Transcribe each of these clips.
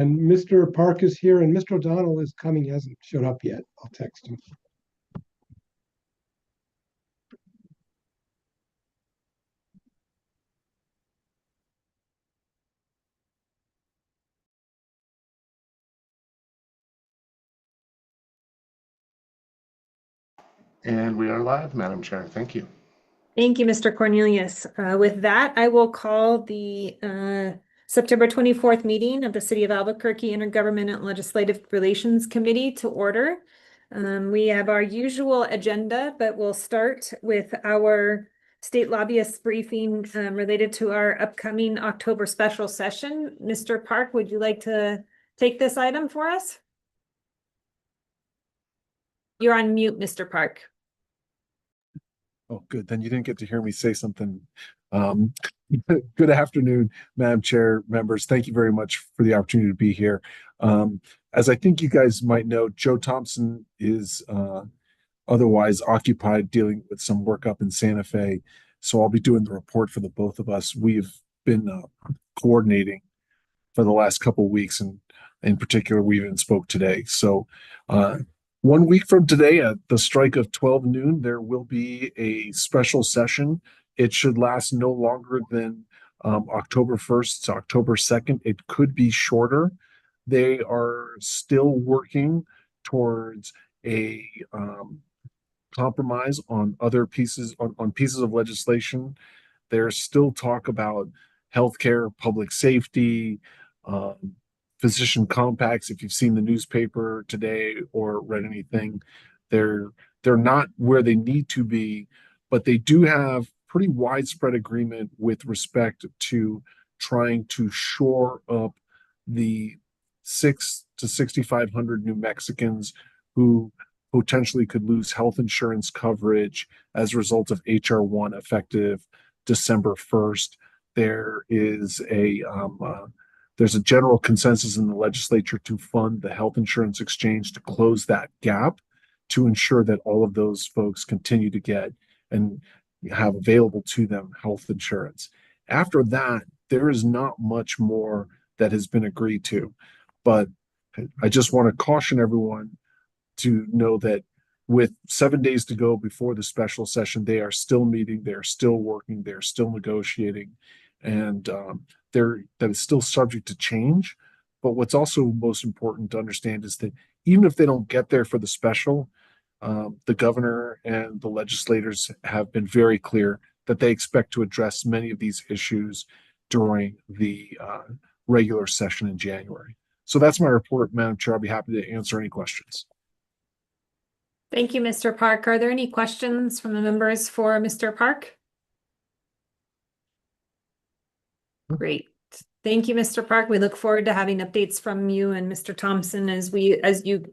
And Mr. Park is here, and Mr. O'Donnell is coming. He hasn't showed up yet. I'll text him. And we are live, Madam Chair. Thank you. Thank you, Mr. Cornelius. With that, I will call the September 24th meeting of the City of Albuquerque Intergovernmental Legislative Relations Committee to order. We have our usual agenda, but we'll start with our state lobbyist briefing related to our upcoming October special session. Mr. Park, would you like to take this item for us? You're on mute, Mr. Park. Oh, good. Then you didn't get to hear me say something. Good afternoon, Madam Chair, members. Thank you very much for the opportunity to be here. As I think you guys might know, Joe Thompson is otherwise occupied dealing with some work up in Santa Fe. So I'll be doing the report for the both of us. We've been coordinating for the last couple of weeks, and in particular, we even spoke today. So 1 week from today, at the strike of 12 noon, there will be a special session. It should last no longer than October 1st to October 2nd. It could be shorter. They are still working towards a compromise on other pieces, on pieces of legislation. There's still talk about healthcare, public safety, physician compacts. If you've seen the newspaper today or read anything, they're not where they need to be, but they do have pretty widespread agreement with respect to trying to shore up the 6 to 6,500 New Mexicans who potentially could lose health insurance coverage as a result of HR 1 effective December 1st. There is there's a general consensus in the legislature to fund the health insurance exchange to close that gap, to ensure that all of those folks continue to get and have available to them health insurance. After that, there is not much more that has been agreed to. But I just want to caution everyone to know that with 7 days to go before the special session, they are still meeting, they're still working, they're still negotiating, and that is still subject to change. But what's also most important to understand is that even if they don't get there for the special, the governor and the legislators have been very clear that they expect to address many of these issues during the regular session in January. So that's my report, Madam Chair. I'll be happy to answer any questions. Thank you, Mr. Park. Are there any questions from the members for Mr. Park? Great. Thank you, Mr. Park. We look forward to having updates from you and Mr. Thompson as you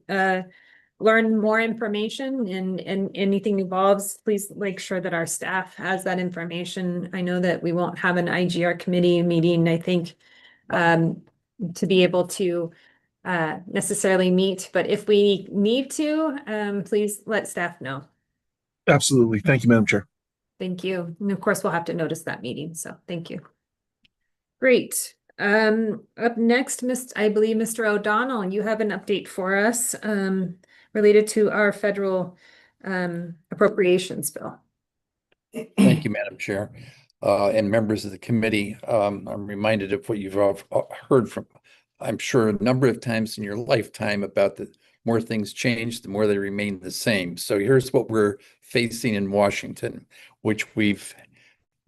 learn more information and anything evolves. Please make sure that our staff has that information. I know that we won't have an IGR committee meeting, I think, to be able to necessarily meet, but if we need to, please let staff know. Absolutely. Thank you, Madam Chair. Thank you. And of course, we'll have to notice that meeting. So thank you. Great. Up next, I believe Mr. O'Donnell, you have an update for us related to our federal appropriations bill. Thank you, Madam Chair, and members of the committee. I'm reminded of what you've all heard from, I'm sure, a number of times in your lifetime about the more things change, the more they remain the same. So here's what we're facing in Washington, which we've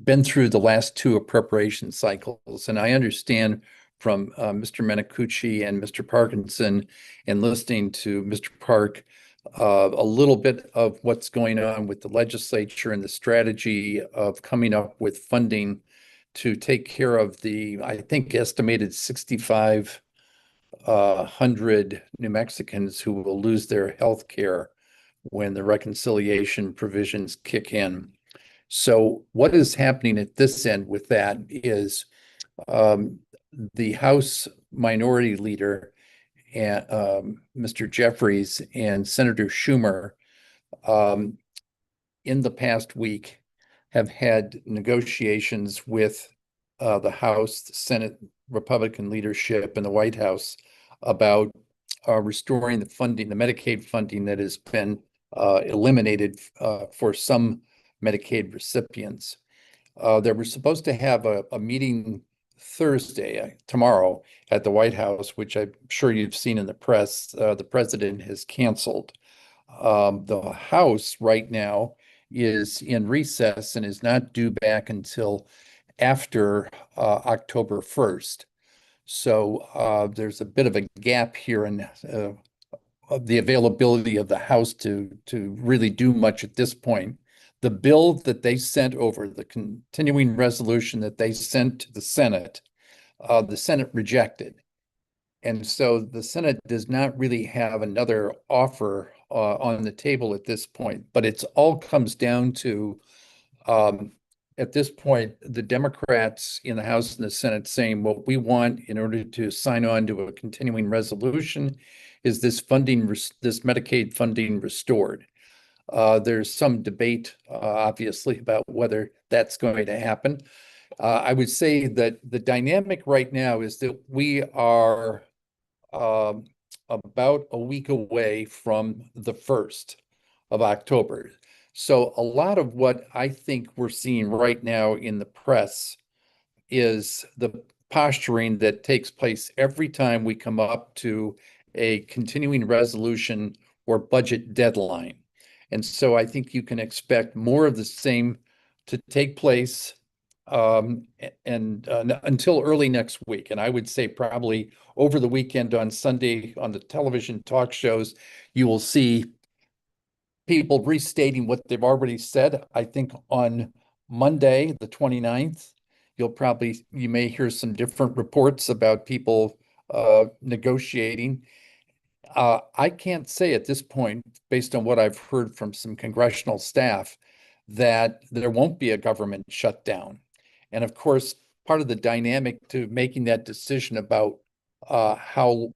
been through the last two appropriation cycles. And I understand from Mr. Menicucci and Mr. Parkinson, and listening to Mr. Park, a little bit of what's going on with the legislature and the strategy of coming up with funding to take care of the, I think, estimated 6,500 New Mexicans who will lose their health care when the reconciliation provisions kick in. So what is happening at this end with that is the House Minority Leader, and Mr. Jeffries and Senator Schumer, in the past week have had negotiations with the House, the Senate, Republican leadership in the White House about restoring the funding, the Medicaid funding that has been eliminated for some Medicaid recipients. They were supposed to have a meeting Thursday, tomorrow, at the White House, which I'm sure you've seen in the press. The president has canceled. The House right now is in recess and is not due back until after October 1st. So there's a bit of a gap here in of the availability of the House to really do much at this point. The bill that they sent over, the continuing resolution that they sent to the Senate rejected. And so the Senate does not really have another offer on the table at this point, but it's all comes down to at this point, the Democrats in the House and the Senate saying what we want in order to sign on to a continuing resolution is this funding, this Medicaid funding restored. There's some debate, obviously, about whether that's going to happen. I would say that the dynamic right now is that we are about a week away from the 1st of October. So a lot of what I think we're seeing right now in the press is the posturing that takes place every time we come up to a continuing resolution or budget deadline. And so I think you can expect more of the same to take place until early next week. And I would say probably over the weekend on Sunday on the television talk shows, you will see people restating what they've already said. I think on Monday, the 29th, you may hear some different reports about people negotiating. I can't say at this point, based on what I've heard from some congressional staff, that there won't be a government shutdown. And of course, part of the dynamic to making that decision about how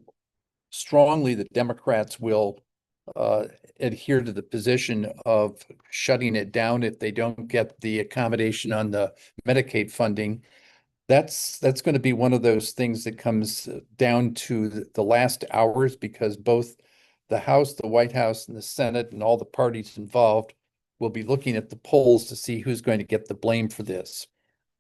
strongly the Democrats will adhere to the position of shutting it down if they don't get the accommodation on the Medicaid funding. That's going to be one of those things that comes down to the last hours, because both the House, the White House, and the Senate, and all the parties involved will be looking at the polls to see who's going to get the blame for this.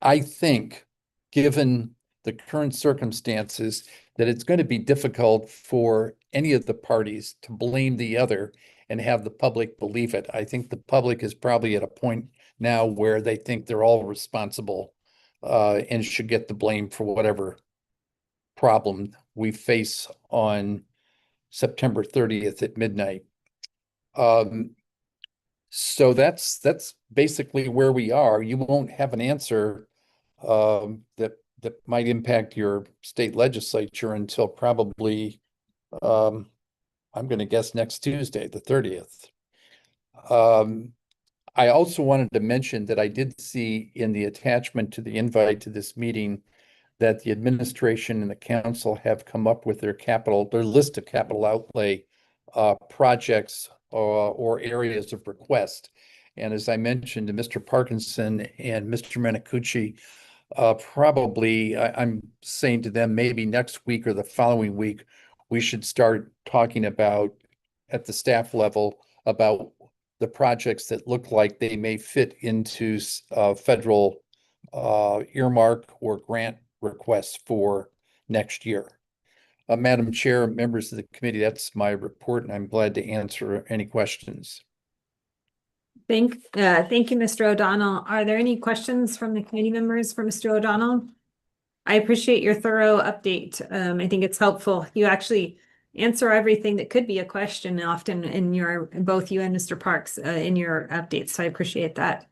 I think, given the current circumstances, that it's going to be difficult for any of the parties to blame the other and have the public believe it. I think the public is probably at a point now where they think they're all responsible and should get the blame for whatever problem we face on September 30th at midnight. So that's basically where we are. You won't have an answer that might impact your state legislature until probably I'm going to guess next Tuesday, the 30th. I also wanted to mention that I did see in the attachment to the invite to this meeting that the administration and the council have come up with their list of capital outlay projects or areas of request. And as I mentioned to Mr. Parkinson and Mr. Menicucci, probably I'm saying to them maybe next week or the following week, we should start talking about at the staff level about the projects that look like they may fit into federal earmark or grant requests for next year. Madam Chair, members of the committee, that's my report, and I'm glad to answer any questions. Thank you, Mr. O'Donnell. Are there any questions from the committee members for Mr. O'Donnell? I appreciate your thorough update. I think it's helpful. You actually answer everything that could be a question often in both you and Mr. Parks in your updates. So I appreciate that.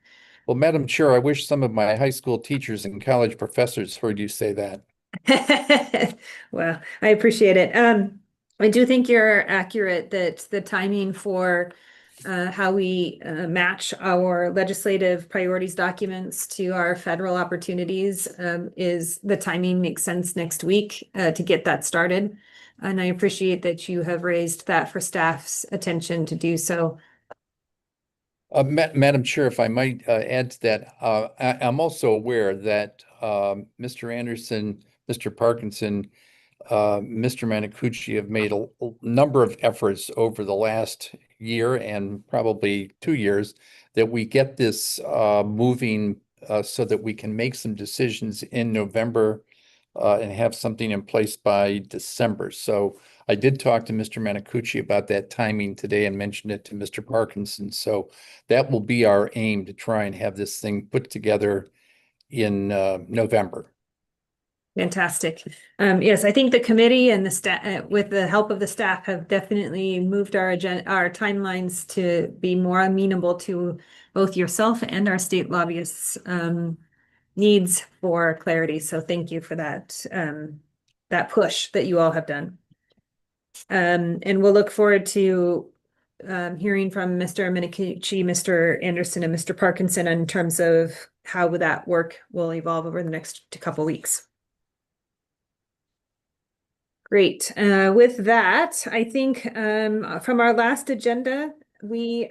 Well, Madam Chair, I wish some of my high school teachers and college professors heard you say that. Well, I appreciate it. I do think you're accurate that the timing for how we match our legislative priorities documents to our federal opportunities is the timing makes sense next week to get that started. And I appreciate that you have raised that for staff's attention to do so. Madam Chair, if I might add to that, I'm also aware that Mr. Anderson, Mr. Parkinson, Mr. Manacucci have made a number of efforts over the last year and probably 2 years that we get this moving so that we can make some decisions in November and have something in place by December. So I did talk to Mr. Manacucci about that timing today and mentioned it to Mr. Parkinson. So that will be our aim, to try and have this thing put together in November. Fantastic. Yes, I think the committee and the staff, with the help of the staff, have definitely moved our timelines to be more amenable to both yourself and our state lobbyists' needs for clarity. So thank you for that that push that you all have done. And we'll look forward to hearing from Mr. Minicucci, Mr. Anderson, and Mr. Parkinson in terms of how that work will evolve over the next couple weeks. Great. With that, I think from our last agenda, we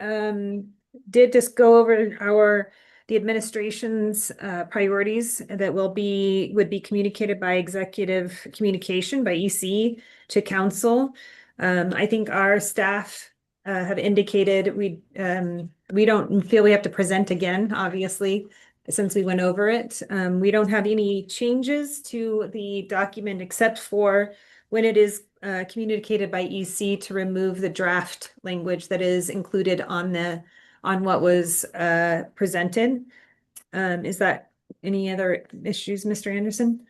did just go over the administration's priorities that would be communicated by executive communication by EC to council. I think our staff have indicated we don't feel we have to present again, obviously, since we went over it. We don't have any changes to the document except for when it is communicated by EC to remove the draft language that is included on what was presented. Is that any other issues, Mr. Anderson?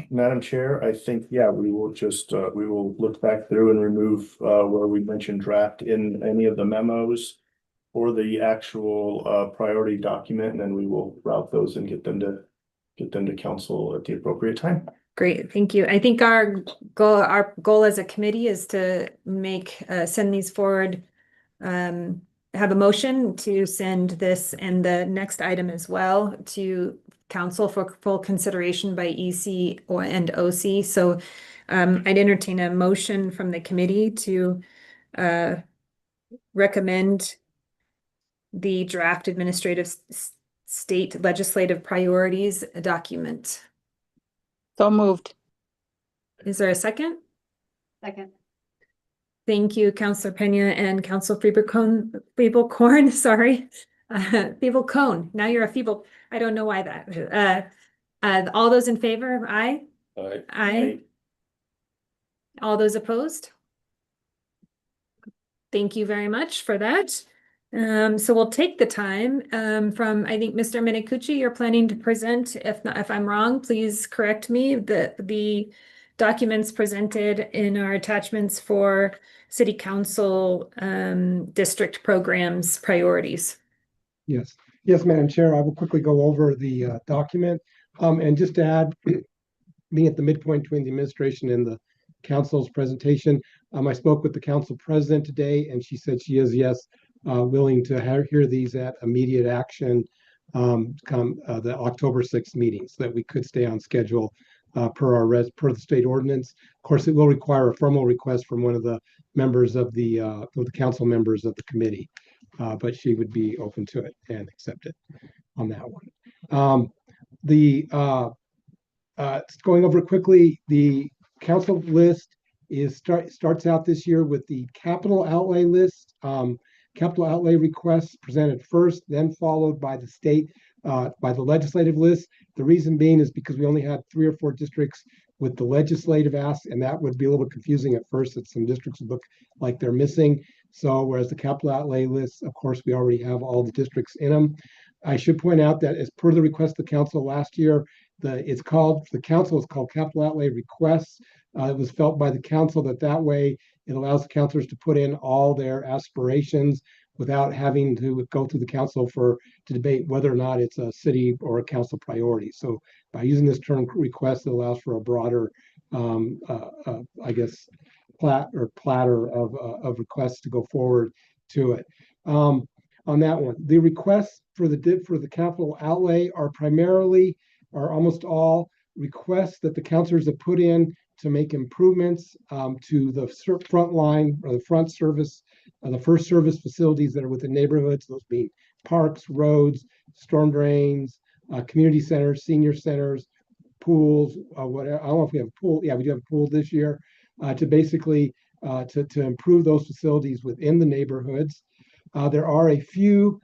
Madam Chair, I think, yeah, we will just, we will look back through and remove where we mentioned draft in any of the memos or the actual priority document, and then we will route those and get them to council at the appropriate time. Great, thank you. I think our goal as a committee is to send these forward, have a motion to send this and the next item as well to council for full consideration by EC and OC. So I'd entertain a motion from the committee to recommend the draft administrative state legislative priorities document. So moved. Is there a second? Second. Thank you, Councilor Pena and Councilor Feeble-Corn, sorry. Feeble-Cone, now you're a feeble, I don't know why that. All those in favor, aye? Aye. Aye. All those opposed? Thank you very much for that. So we'll take the time from, I think, Mr. Minicucci, you're planning to present, if I'm wrong, please correct me, the documents presented in our attachments for city council district programs priorities. Yes, Madam Chair, I will quickly go over the document and just to add, being at the midpoint between the administration and the council's presentation, I spoke with the council president today, and she said she is, yes, willing to hear these at immediate action come the October 6th meeting, so that we could stay on schedule per the state ordinance. Of course, it will require a formal request from one of the members of the council members of the committee, but she would be open to it and accept it on that one. Going over quickly, the council list starts out this year with the capital outlay list. Capital outlay requests presented first, then followed by the state, by the legislative list. The reason being is because we only had 3 or 4 districts with the legislative ask, and that would be a little bit confusing at first, that some districts would look like they're missing. So whereas the capital outlay list, of course, we already have all the districts in them. I should point out that as per the request of the council last year, the council is called capital outlay requests. It was felt by the council that way it allows the councilors to put in all their aspirations without having to go through the council to debate whether or not it's a city or a council priority. So by using this term request, it allows for a broader, I guess, platter of requests to go forward to it. On that one, the requests for the capital outlay are almost all requests that the councilors have put in to make improvements to the front line or the front service, the first service facilities that are within neighborhoods, those being parks, roads, storm drains, community centers, senior centers, pools, whatever. I don't know if we have a pool. Yeah, we do have a pool this year, to basically to improve those facilities within the neighborhoods. There are a few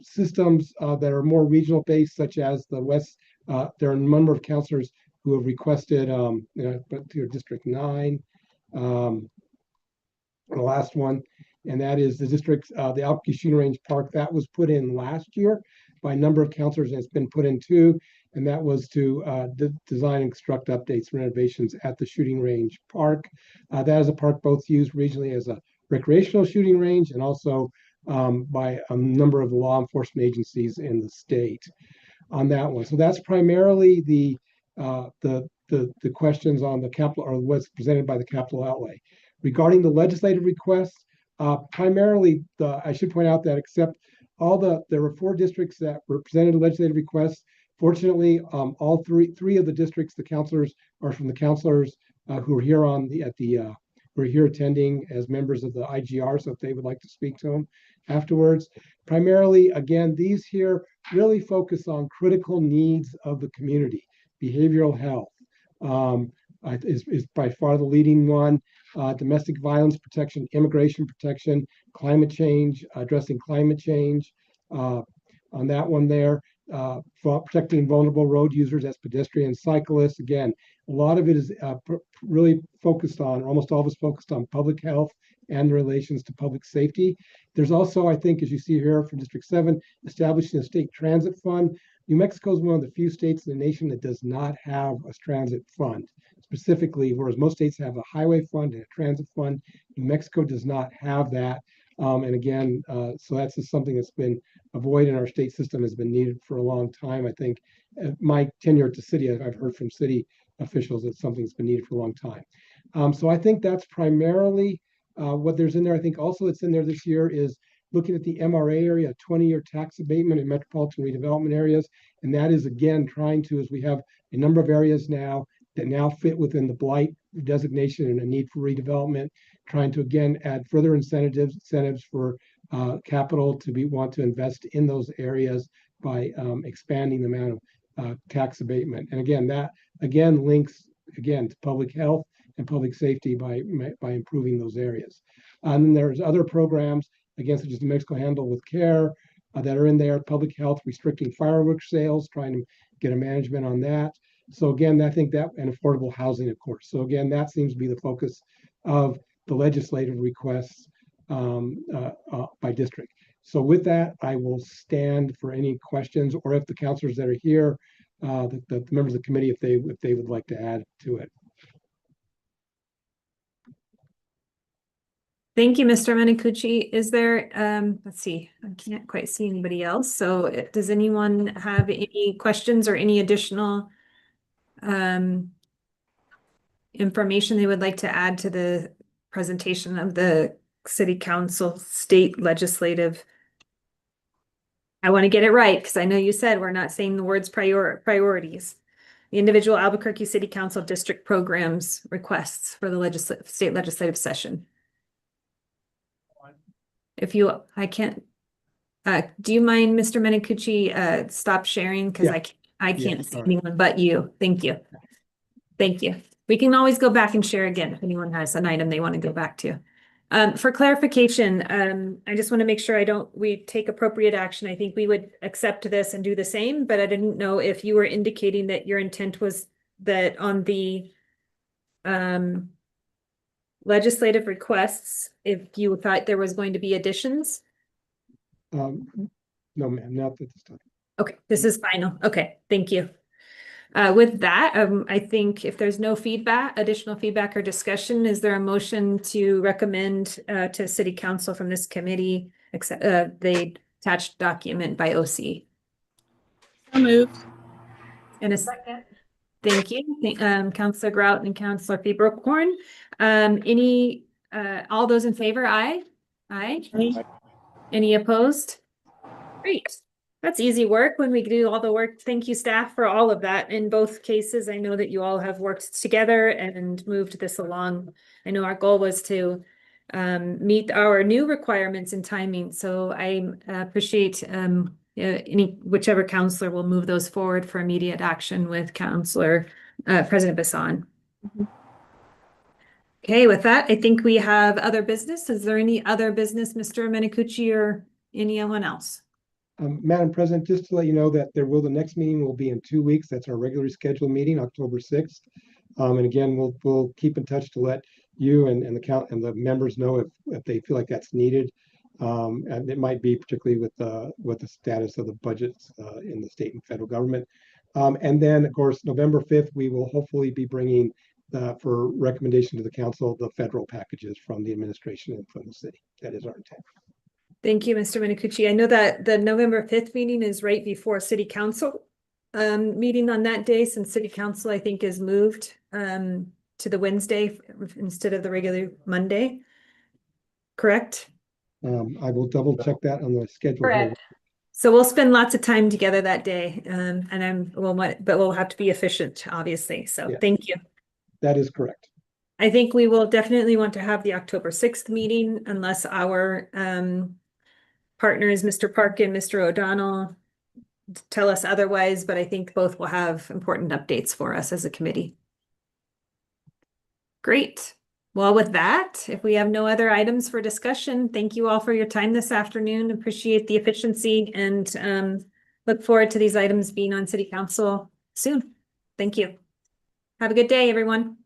systems that are more regional based, such as the West. There are a number of counselors who have requested, but to District 9, the last one, and that is the district, the Albuquerque Shooting Range Park. That was put in last year by a number of counselors, and it's been put in too. And that was to design and construct updates, renovations at the shooting range park. That is a park both used regionally as a recreational shooting range and also by a number of law enforcement agencies in the state on that one. So that's primarily the questions on the capital, or what's presented by the capital outlay. Regarding the legislative requests, primarily I should point out that except there were 4 districts that were presented legislative requests. Fortunately, all three of the districts, the counselors are from the counselors who are here who are here attending as members of the IGR. So if they would like to speak to them afterwards, primarily, again, these here really focus on critical needs of the community. Behavioral health is by far the leading one. Domestic violence protection, immigration protection, climate change, addressing climate change on that one there. For protecting vulnerable road users as pedestrians, cyclists. Again, a lot of it is really focused on, or almost all of it's focused on public health and the relations to public safety. There's also, I think, as you see here from District 7, establishing a state transit fund. New Mexico is one of the few states in the nation that does not have a transit fund. Specifically, whereas most states have a highway fund and a transit fund, New Mexico does not have that. And again, so that's just something that's been a void in our state system, has been needed for a long time. I think my tenure at the city, I've heard from city officials that something that's been needed for a long time. So I think that's primarily what there's in there. I think also that's in there this year is looking at the MRA area, 20-year tax abatement in metropolitan redevelopment areas. And that is, again, trying to, as we have a number of areas now that now fit within the blight designation and a need for redevelopment, trying to, again, add further incentives for capital to want to invest in those areas by expanding the amount of tax abatement. And again, that links to public health and public safety by improving those areas. And then there's other programs, again, such as New Mexico Handle with Care, that are in there. Public health, restricting fireworks sales, trying to get a management on that. So again, I think that, and affordable housing, of course. So again, that seems to be the focus of the legislative requests by district. So with that, I will stand for any questions, or if the counselors that are here, the members of the committee, if they would like to add to it. Thank you, Mr. Menicucci. Is there, let's see, I can't quite see anybody else. So does anyone have any questions or any additional information they would like to add to the presentation of the City Council State Legislative? I want to get it right because I know you said we're not saying the words priorities. The individual Albuquerque City Council district programs requests for the state legislative session. If you, I can't, do you mind, Mr. Menicucci, stop sharing? Because I can't see anyone but you. Thank you. Thank you. We can always go back and share again if anyone has an item they want to go back to. For clarification, I just want to make sure we take appropriate action. I think we would accept this and do the same, but I didn't know if you were indicating that your intent was that on the legislative requests, if you thought there was going to be additions. No, ma'am, not at this time. Okay, this is final. Okay, thank you. With that, I think if there's no additional feedback or discussion, is there a motion to recommend to City Council from this committee accept the attached document by OC? So moved. In a second. Thank you, Councilor Grout and Councilor Febrocorn. All those in favor, aye? Aye. Any opposed? Great. That's easy work when we do all the work. Thank you, staff, for all of that. In both cases, I know that you all have worked together and moved this along. I know our goal was to meet our new requirements and timing. So I appreciate whichever counselor will move those forward for immediate action with President Bassan. Okay, with that, I think we have other business. Is there any other business, Mr. Menicucci, or anyone else? Madam President, just to let you know that the next meeting will be in 2 weeks. That's our regularly scheduled meeting, October 6th. And again, we'll keep in touch to let you and the members know if they feel like that's needed. And it might be particularly with the status of the budgets in the state and federal government. And then, of course, November 5th, we will hopefully be bringing for recommendation to the council the federal packages from the administration and from the city. That is our intent. Thank you, Mr. Menicucci. I know that the November 5th meeting is right before City Council meeting on that day, since City Council, I think, is moved to the Wednesday instead of the regular Monday. Correct? I will double check that on the schedule here. So we'll spend lots of time together that day, but we'll have to be efficient, obviously. So Yeah. Thank you. That is correct. I think we will definitely want to have the October 6th meeting unless our partners, Mr. Park and Mr. O'Donnell, tell us otherwise, but I think both will have important updates for us as a committee. Great. Well, with that, if we have no other items for discussion, thank you all for your time this afternoon. Appreciate the efficiency and look forward to these items being on City Council soon. Thank you. Have a good day, everyone.